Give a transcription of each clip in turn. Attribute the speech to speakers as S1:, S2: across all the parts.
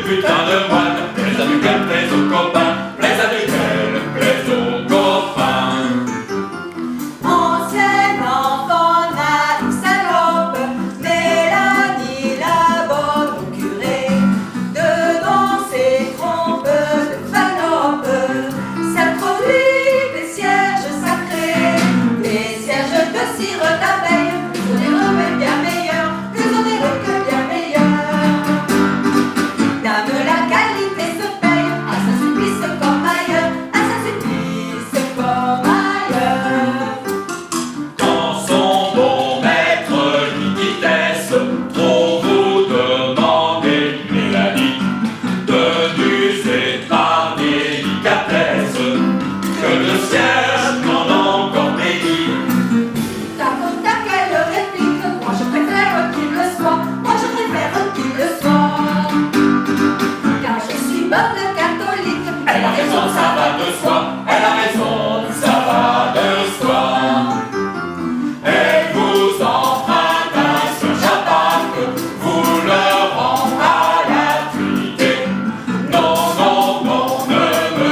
S1: putain de moine. Plaise à du calme, plaise aux copains. Plaise à du calme, plaise aux copains.
S2: Ancienne enfant n'a une salope, Mélanie la bonne curée, dedans ses trompes de falope, s'introduit des cierges sacrés, des cierges de cire d'abeille, sont des remèdes bien meilleurs, que sont des remèdes bien meilleurs. Dame, la qualité se paye, à sa supplice comme ailleurs, à sa supplice comme ailleurs.
S1: Quand son bon maître lui ditesse, trop vous demandez Mélanie, tenue c'est par délicatesse, que le cierge n'en a encore médit.
S2: Tac au tac, elle réplique, moi je préfère qu'il le soit, moi je préfère qu'il le soit. Car je suis bonne catholique,
S1: Elle a raison, ça va de soi, elle a raison, ça va de soi. Elle vous emprunte un seul chapac, vous le rend à la Trinité. Non, non, non, ne me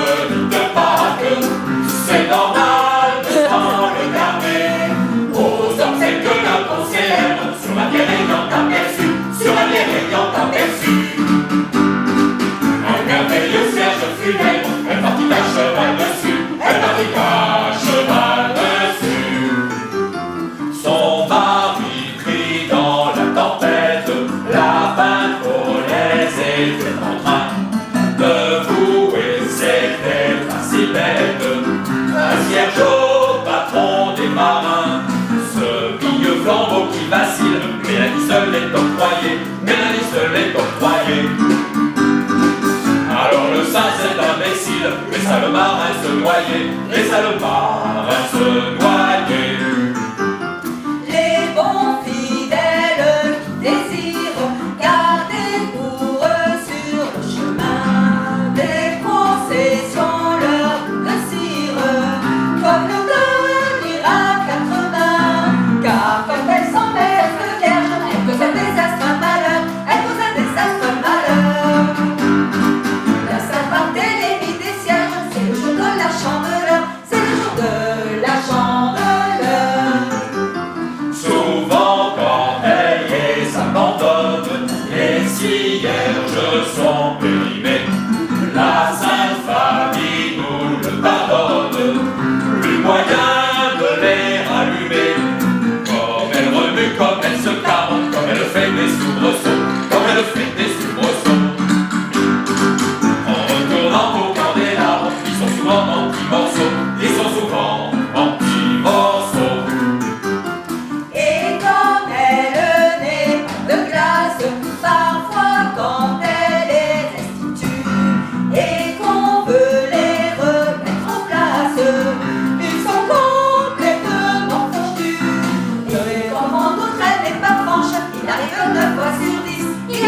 S1: dites pas que c'est normal de s'en regarder. Aux hommes, c'est que la conseillère, sur la pierre ayant aperçu, sur la pierre ayant aperçu un merveilleux cierge funèbre. Elle partit à cheval dessus, elle partit à cheval dessus. Son mari prit dans la tempête, la pingolaise était en train de vouer ses têtes à si bête. Un cierge au patron des marins, ce vieux flambeau qui vacille, Mélanie seule est octroyée, Mélanie seule est octroyée. Alors le saint c'est imbécile, laissa le marin se noyer, laissa le marin se noyer.
S2: les bons fidèles qui désirent garder pour eux sur le chemin des processions leur bout de cire, comme nous donnera 80, car quand elles s'emmerdent le vierge, elles causent un désastre, un malheur, elles causent un désastre, un malheur. La Saint-Barthélemy des cierges, c'est le jour de la chandeleur, c'est le jour de la chandeleur.
S1: Souvent quand elles s'abandonnent, les cierges sont périmés. La Sainte Famille nous le pardonne, plus moyen de les rallumer. Comme elle remue, comme elle se carotte, comme elle fait des soubresauts, comme elle fait des soubresauts. En retournant au candélabre, ils sont souvent en petits morceaux, ils sont souvent en petits morceaux.
S2: Et comme elle n'est pas de glace, parfois quand elle les restitue et qu'on veut les remettre en place, ils sont complètement fourchus. Et comme en d'autres elle n'est pas franche, il arrive 9 fois sur 10, il